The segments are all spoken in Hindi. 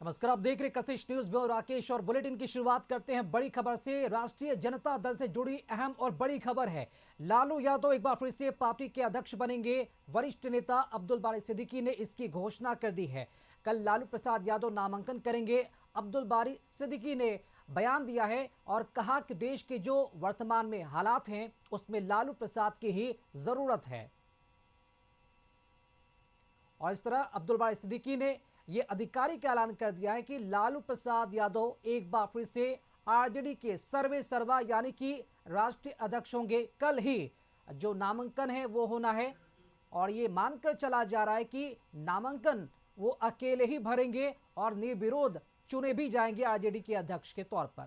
नमस्कार, आप देख रहे कशिश न्यूज में राकेश और बुलेटिन की शुरुआत करते हैं बड़ी खबर से। राष्ट्रीय जनता दल से जुड़ी अहम और बड़ी खबर है। लालू यादव एक बार फिर से पार्टी के अध्यक्ष बनेंगे। वरिष्ठ नेता अब्दुल बारी सिद्दीकी ने इसकी घोषणा कर दी है। कल लालू प्रसाद यादव नामांकन करेंगे। अब्दुल बारी सिद्दीकी ने बयान दिया है और कहा कि देश के जो वर्तमान में हालात हैं उसमें लालू प्रसाद की ही जरूरत है। और इस तरह अब्दुल बारी सिद्दीकी ने यह आधिकारिक ऐलान कर दिया है कि लालू प्रसाद यादव एक बार फिर से आरजेडी के सर्वे सर्वा यानी कि राष्ट्रीय अध्यक्ष होंगे। कल ही जो नामांकन है वो होना है और ये मानकर चला जा रहा है कि नामांकन वो अकेले ही भरेंगे और निर्विरोध चुने भी जाएंगे आरजेडी के अध्यक्ष के तौर पर।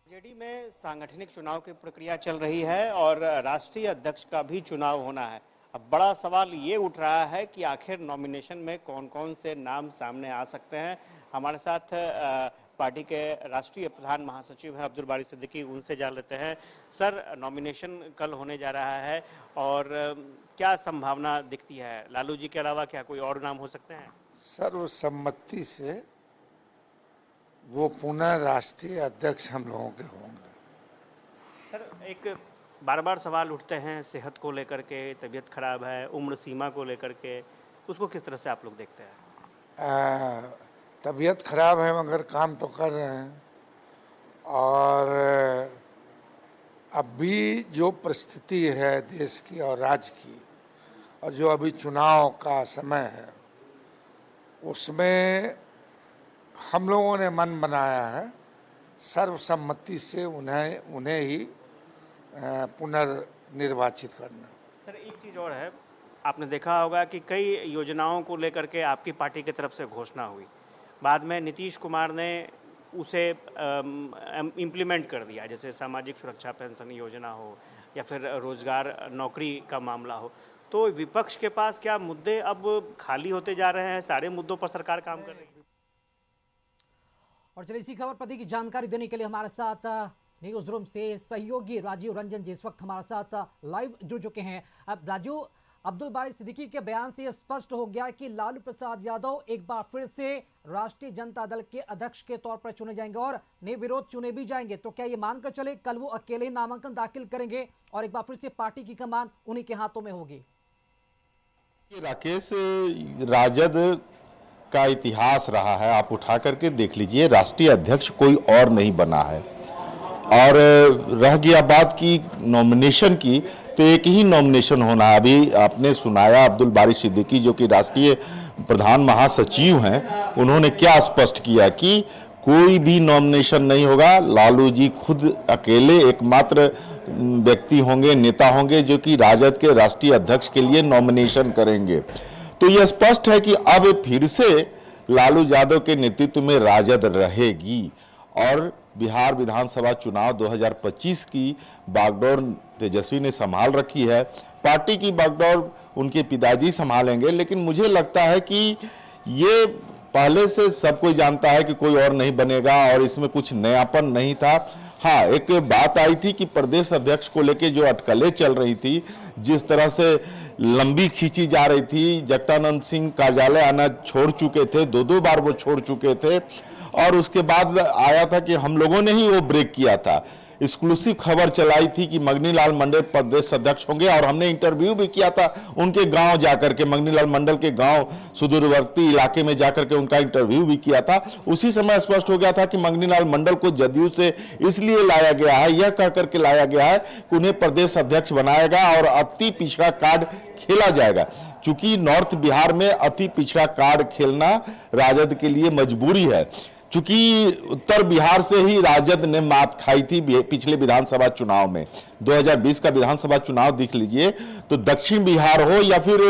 आरजेडी में सांगठनिक चुनाव की प्रक्रिया चल रही है और राष्ट्रीय अध्यक्ष का भी चुनाव होना है। अब बड़ा सवाल ये उठ रहा है कि आखिर नॉमिनेशन में कौन कौन से नाम सामने आ सकते हैं। हमारे साथ पार्टी के राष्ट्रीय प्रधान महासचिव हैं अब्दुल बारी सिद्दीकी, उनसे जान लेते हैं। सर, नॉमिनेशन कल होने जा रहा है और क्या संभावना दिखती है? लालू जी के अलावा क्या कोई और नाम हो सकते हैं? सर्वसम्मति से वो पुनः राष्ट्रीय अध्यक्ष हम लोगों के होंगे। सर, एक बार बार सवाल उठते हैं सेहत को लेकर के, तबीयत खराब है, उम्र सीमा को लेकर के, उसको किस तरह से आप लोग देखते हैं? तबीयत खराब है मगर काम तो कर रहे हैं और अभी जो परिस्थिति है देश की और राज्य की और जो अभी चुनाव का समय है उसमें हम लोगों ने मन बनाया है सर्वसम्मति से उन्हें ही पुनर्निर्वाचित करना। सर, एक चीज़ और है, आपने देखा होगा कि कई योजनाओं को लेकर के आपकी पार्टी की तरफ से घोषणा हुई, बाद में नीतीश कुमार ने उसे इम्प्लीमेंट कर दिया, जैसे सामाजिक सुरक्षा पेंशन योजना हो या फिर रोजगार नौकरी का मामला हो। तो विपक्ष के पास क्या मुद्दे अब खाली होते जा रहे हैं? सारे मुद्दों पर सरकार काम कर रही है। और चलिए इसी खबर पर की जानकारी देने के लिए हमारे साथ न्यूज रूम से सहयोगी राजीव रंजन जी इस वक्त हमारे साथ लाइव जुड़ चुके हैं। अब राजू, अब्दुल बारी सिद्दीकी के बयान से यह स्पष्ट हो गया कि लालू प्रसाद यादव एक बार फिर से राष्ट्रीय जनता दल के अध्यक्ष के तौर पर चुने जाएंगे और निर्विरोध चुने भी जाएंगे। तो क्या ये मानकर चले कल वो अकेले ही नामांकन दाखिल करेंगे और एक बार फिर से पार्टी की कमान उन्हीं के हाथों में होगी? राकेश, राजद का इतिहास रहा है, आप उठा करके देख लीजिए, राष्ट्रीय अध्यक्ष कोई और नहीं बना है। और रह गया बात की नॉमिनेशन की, तो एक ही नॉमिनेशन होना है। अभी आपने सुनाया अब्दुल बारी सिद्दीकी जो कि राष्ट्रीय प्रधान महासचिव हैं, उन्होंने क्या स्पष्ट किया कि कोई भी नॉमिनेशन नहीं होगा। लालू जी खुद अकेले एकमात्र व्यक्ति होंगे, नेता होंगे जो कि राजद के राष्ट्रीय अध्यक्ष के लिए नॉमिनेशन करेंगे। तो यह स्पष्ट है कि अब फिर से लालू यादव के नेतृत्व में राजद रहेगी और बिहार विधानसभा चुनाव 2025 की बागडोर तेजस्वी ने संभाल रखी है। पार्टी की बागडोर उनके पिताजी संभालेंगे, लेकिन मुझे लगता है कि ये पहले से सब कोई जानता है कि कोई और नहीं बनेगा और इसमें कुछ नयापन नहीं था। हाँ, एक बात आई थी कि प्रदेश अध्यक्ष को लेके जो अटकलें चल रही थी, जिस तरह से लंबी खींची जा रही थी, जगदानंद सिंह कार्यालय आना छोड़ चुके थे, दो बार वो छोड़ चुके थे और उसके बाद आया था कि हम लोगों ने ही वो ब्रेक किया था। एक्सक्लूसिव खबर चलाई थी कि मगनीलाल मंडल प्रदेश अध्यक्ष होंगे और हमने इंटरव्यू भी किया था उनके गांव जाकर के, मगनीलाल मंडल के गांव सुदूरवर्ती इलाके में जाकर के उनका इंटरव्यू भी किया था। उसी समय स्पष्ट हो गया था कि मगनीलाल मंडल को जदयू से इसलिए लाया गया है, यह कह करके लाया गया है कि उन्हें प्रदेश अध्यक्ष बनाएगा और अति पिछड़ा कार्ड खेला जाएगा। चूंकि नॉर्थ बिहार में अति पिछड़ा कार्ड खेलना राजद के लिए मजबूरी है, चूंकि उत्तर बिहार से ही राजद ने मात खाई थी पिछले विधानसभा चुनाव में। 2020 का विधानसभा चुनाव देख लीजिए तो दक्षिण बिहार हो या फिर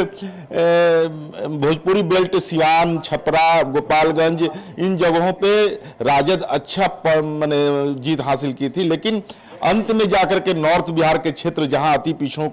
भोजपुरी बेल्ट, सिवान, छपरा, गोपालगंज, इन जगहों पे राजद अच्छा माने जीत हासिल की थी। लेकिन अंत में जाकर के नॉर्थ बिहार के क्षेत्र जहां अति पिछड़ों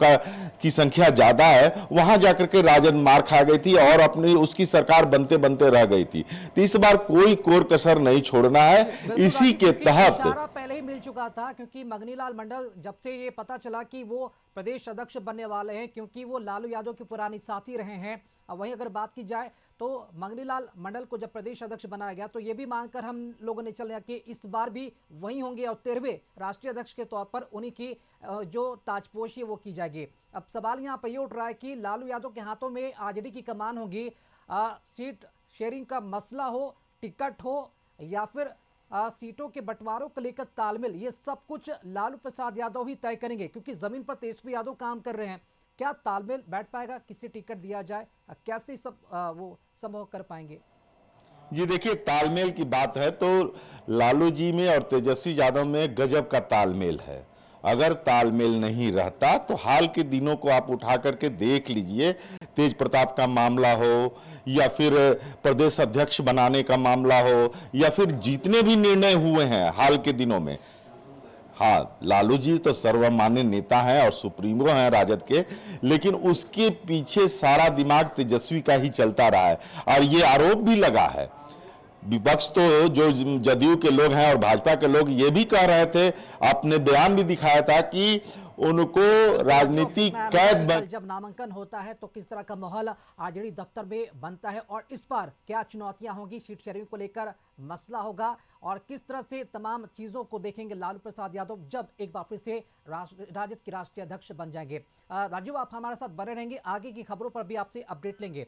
की संख्या ज्यादा है वहां जाकर के राजद मार खा गई थी और अपनी उसकी सरकार बनते बनते रह गई थी। तो इस बार कोई कोर कसर नहीं छोड़ना है। बिल्कुल इसी के क्योंकि तहत इशारा पहले ही मिल चुका था, क्योंकि मगनीलाल मंडल जब से ये पता चला कि वो प्रदेश अध्यक्ष बनने वाले हैं, क्योंकि वो लालू यादव के पुरानी साथी रहे हैं। अब वहीं अगर बात की जाए तो मगनीलाल मंडल को जब प्रदेश अध्यक्ष बनाया गया तो ये भी मांगकर हम लोगों ने चले कि इस बार भी वही होंगे और 13वें राष्ट्रीय अध्यक्ष के तौर पर उन्हीं की जो ताजपोशी है वो की जाएगी। अब सवाल यहाँ पर ये उठ रहा है कि लालू यादव के हाथों में आरजेडी की कमान होगी, सीट शेयरिंग का मसला हो, टिकट हो या फिर सीटों के बंटवारों को लेकर तालमेल, ये सब कुछ लालू प्रसाद यादव ही तय करेंगे, क्योंकि जमीन पर तेजस्वी यादव काम कर रहे हैं। क्या तालमेल बैठ पाएगा, किसे टिकट दिया जाए, कैसे सब वो समूह कर पाएंगे? जी देखिए, तालमेल की बात है तो लालू जी में और तेजस्वी यादव में गजब का तालमेल है। अगर तालमेल नहीं रहता तो हाल के दिनों को आप उठा करके देख लीजिए, तेज प्रताप का मामला हो या फिर प्रदेश अध्यक्ष बनाने का मामला हो या फिर जितने भी निर्णय हुए हैं हाल के दिनों में, हाँ लालू जी तो सर्वमान्य नेता हैं और सुप्रीमो हैं राजद के, लेकिन उसके पीछे सारा दिमाग तेजस्वी का ही चलता रहा है। और ये आरोप भी लगा है, विपक्ष तो जो जदयू के लोग हैं और भाजपा के लोग ये भी कह रहे थे, आपने बयान भी दिखाया था कि उनको राजनीति कैद जब नामांकन होता है तो किस तरह का माहौल आरजेडी दफ्तर में बनता है और इस बार क्या चुनौतियां होंगी, सीट शेयरिंग को लेकर मसला होगा और किस तरह से तमाम चीजों को देखेंगे लालू प्रसाद यादव जब एक बार फिर से राजद के राष्ट्रीय अध्यक्ष बन जाएंगे। राजू, आप हमारे साथ बने रहेंगे, आगे की खबरों पर भी आपसे अपडेट लेंगे।